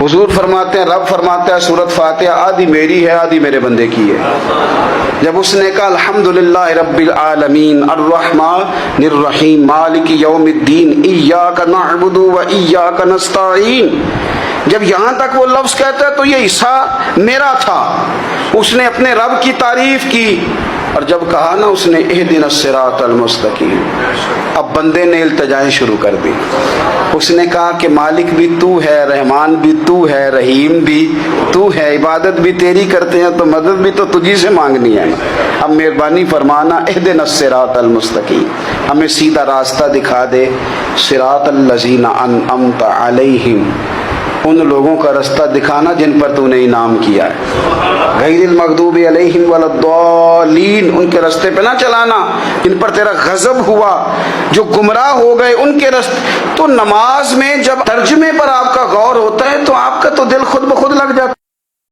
حضور فرماتے ہیں، رب فرماتا ہے سورۃ فاتحہ آدھی میری ہے آدھی میرے بندے کی ہے۔ جب اس نے کہا الحمدللہ رب العالمین الرحمن الرحیم مالک یوم الدین ایاک نعبد و ایاک نستعین، جب یہاں تک وہ لفظ کہتا ہے تو یہ حصہ میرا تھا۔ اس نے اپنے رب کی تعریف کی، اور جب کہا نا اس نے اہدنا الصراط المستقیم، اب بندے نے التجائیں شروع کر دی۔ اس نے کہا کہ مالک بھی تو ہے، رحمان بھی تو ہے، رحیم بھی تو ہے، عبادت بھی تیری کرتے ہیں تو مدد بھی تو تجھی سے مانگنی ہے، اب مہربانی فرمانا اہدنا الصراط المستقیم، ہمیں سیدھا راستہ دکھا دے، صراط الذین انعمت علیہم، ان لوگوں کا راستہ دکھانا جن پر تو نے انعام کیا ہے، غیر المغضوب علیہم ولا الضالین، ان کے راستے پہ نہ چلانا جن پر تیرا غضب ہوا، جو گمراہ ہو گئے ان کے راستے۔ تو نماز میں جب ترجمے پر آپ کا غور ہوتا ہے تو آپ کا تو دل خود بخود لگ جاتا ہے۔